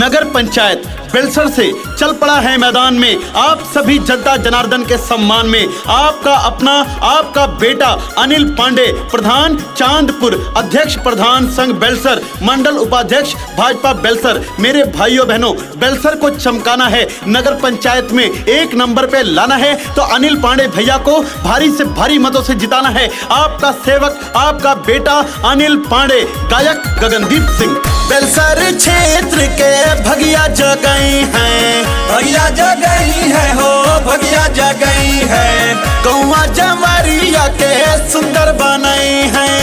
नगर पंचायत बेलसर से चल पड़ा है मैदान में आप सभी जनता जनार्दन के सम्मान में। आपका अपना आपका बेटा अनिल पांडे, प्रधान चांदपुर, अध्यक्ष प्रधान संघ बेलसर, मंडल उपाध्यक्ष भाजपा बेलसर। मेरे भाइयों बहनों, बेलसर को चमकाना है, नगर पंचायत में 1 नंबर पे लाना है तो अनिल पांडे भैया को भारी से भारी मतों से जिताना है। आपका सेवक, आपका बेटा अनिल पांडे। गायक गगनदीप सिंह। बेलसर क्षेत्र के भगिया जगई हैं, भगिया जगई है हो, भगिया जगई है। गौवा जमरिया के सुंदर बनई हैं।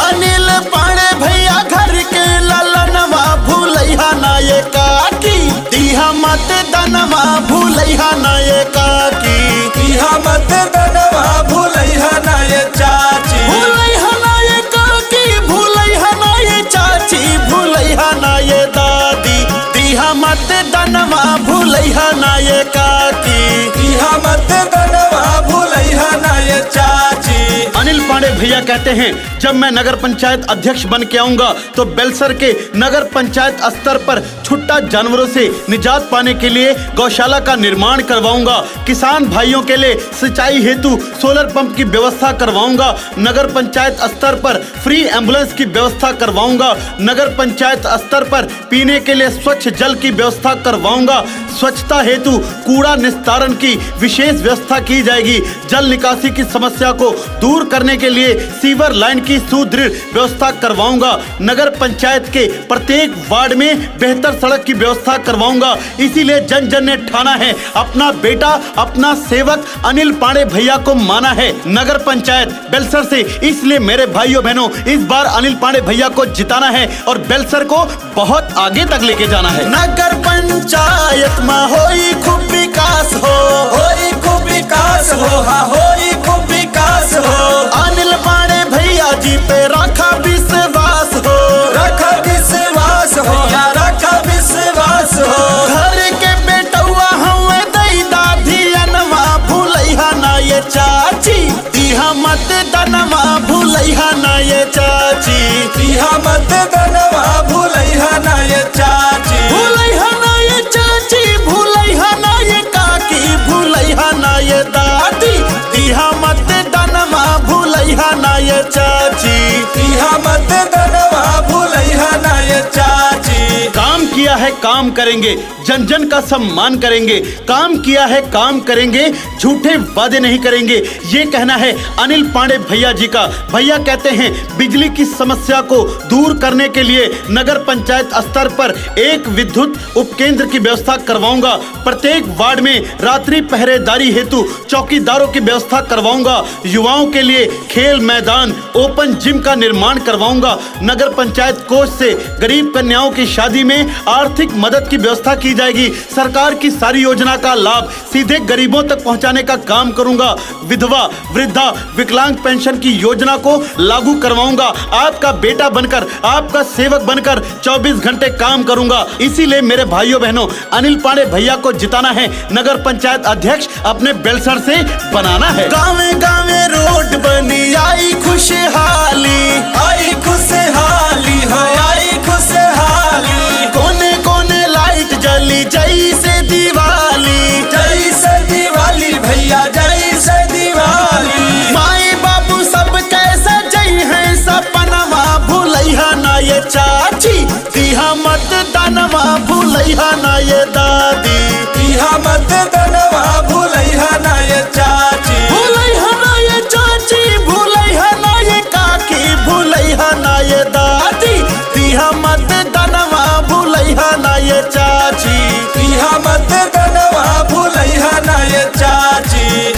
अनिल पांडे भैया घर के ललनवा भूलैहा ना ये काकी, दिहा मत दनवा भूलैहा ना ये काकी, दिहा मत दनवा भूलैहा ना ये चाची, भूलैहा ना ये काकी, भूलैहा ना ये चाची, भूलैहा ना ये दादी, दिहा मत दनवा भूलैहा ना ये काकी, दिहा मत दनवा भूलैहा ना ये चाची। अनिल पांडे भैया कहते हैं, जब मैं नगर पंचायत अध्यक्ष बन के आऊंगा तो बेलसर के नगर पंचायत स्तर पर छुट्टा जानवरों से निजात पाने के लिए गौशाला का निर्माण करवाऊंगा। किसान भाइयों के लिए सिंचाई हेतु सोलर पंप की व्यवस्था करवाऊंगा। नगर पंचायत स्तर पर फ्री एम्बुलेंस की व्यवस्था करवाऊंगा। नगर पंचायत स्तर पर पीने के लिए स्वच्छ जल की व्यवस्था करवाऊंगा। स्वच्छता हेतु कूड़ा निस्तारण की विशेष व्यवस्था की जाएगी। जल निकासी की समस्या को दूर करने के लिए सीवर लाइन की सुदृढ़ व्यवस्था करवाऊंगा। नगर पंचायत के प्रत्येक वार्ड में बेहतर सड़क की व्यवस्था करवाऊंगा। इसीलिए जन जन ने ठाना है, अपना बेटा, अपना सेवक अनिल पांडे भैया को माना है नगर पंचायत बेलसर से। इसलिए मेरे भाइयों बहनों, इस बार अनिल पांडे भैया को जिताना है और बेलसर को बहुत आगे तक लेके जाना है। नगर पंचायत में होई खूब विकास हो, होई खूब विकास हो, हाँ होई खूब विकास हो। अनिल पांडे भैया जी पे रखा विश्वास हो, रखा विश्वास हो, या रखा विश्वास हो। घर के बेटुआ हमें दई दादी अनवा भूलैहा ना ये चाची, दिहा मत दनवा भूलैहा ना ये चाची, दिहा मत दनवा भूलैहा ना ये चाची, भूलैहा ना ये चाची, भूलैहा ना ये काकी, भूलैहा ना ये दादी, दिहा मत दनवा भूलैहा ना ये चाची, दिहा मत दनवा भूलैहा ना ये चाची। काम किया है काम करेंगे, जन जन का सम्मान करेंगे। काम किया है काम करेंगे, झूठे वादे नहीं करेंगे। ये कहना है अनिल पांडे भैया जी का। भैया कहते हैं, बिजली की समस्या को दूर करने के लिए नगर पंचायत स्तर पर एक विद्युत उपकेंद्र की व्यवस्था करवाऊंगा। प्रत्येक वार्ड में रात्रि पहरेदारी हेतु चौकीदारों की व्यवस्था करवाऊंगा। युवाओं के लिए खेल मैदान, ओपन जिम का निर्माण करवाऊंगा। नगर पंचायत कोष से गरीब कन्याओं की शादी में आर्थिक मदद की व्यवस्था की जाएगी। सरकार की सारी योजना का लाभ सीधे गरीबों तक पहुंचाने का काम करूंगा। विधवा, वृद्धा, विकलांग पेंशन की योजना को लागू करवाऊंगा। आपका बेटा बनकर, आपका सेवक बनकर 24 घंटे काम करूंगा। इसीलिए मेरे भाइयों बहनों, अनिल पांडे भैया को जिताना है, नगर पंचायत अध्यक्ष अपने बेलसर से बनाना है। गावे गावे रोड बनी आई खुशहाली, आई खुशहाली, आई खुशहाली। कोने कोने लाइट जली जैसे दिवाली, जैसे दिवाली भैया जैसे दिवाली। माई बाबू सब कैसे जई है सपनवा भूलैहा ना ये चाची, दिहा मत दनवा भूलैहा ना ये दादी, दिहा मत दनवा भूलैहा ना ये चाची, भूलैहा ना ये चाची, भूलैहा ना ये काकी, भूलैहा ना ये दादी, दिहा मत दनवा भूलैहा ना ये चाची, दिहा मत दनवा भूलैहा ना ये चाची।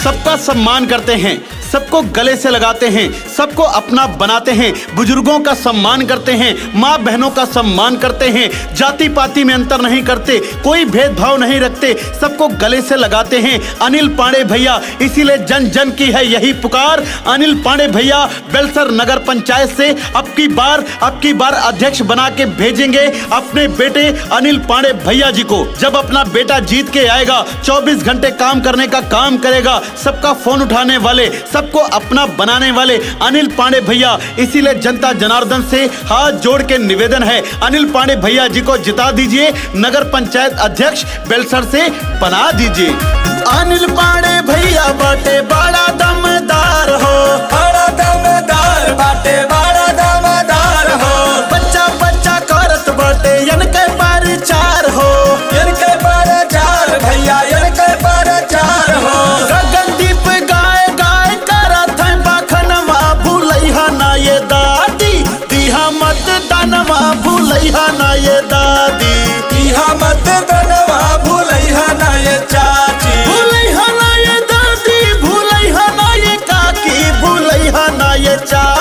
सबका सम्मान करते हैं, सबको गले से लगाते हैं, सबको अपना बनाते हैं, बुजुर्गों का सम्मान करते हैं, माँ बहनों का सम्मान करते हैं, जाति पाति में अंतर नहीं करते, कोई भेदभाव नहीं रखते, सबको गले से लगाते हैं अनिल पांडे भैया। इसीलिए जन जन की है यही पुकार, अनिल पांडे भैया बेलसर नगर पंचायत से अब की बार अध्यक्ष बना के भेजेंगे अपने बेटे अनिल पांडे भैया जी को। जब अपना बेटा जीत के आएगा, 24 घंटे काम करने का काम करेगा, सबका फोन उठाने वाले, सबको अपना बनाने वाले अनिल पांडे भैया, इसीलिए जनता जनार्दन से हाथ जोड़ के निवेदन है, अनिल पांडे भैया जी को जिता दीजिए, नगर पंचायत अध्यक्ष बेलसर से बना दीजिए। अनिल पांडे भैया बाटे बड़ा दमदार हो, बड़ा दमदार बाटे, बड़ा दमदार हो। बच्चा बच्चा करत बाटे इनके प्रचार हो, इनके प्रचार भैया, इनके प्रचार हो। गगनदीप गाय गाय करत है बखनवा, भूलैहा ना ये दादी, दिहा मत दानवा, भूलैहा ना ये दादी, दिहा मत दानवा, भूलैहा ना ये चाची, भूलैहा ना ये दादी, भूलैहा ना ये काकी, भूलैहा ना ये चाची।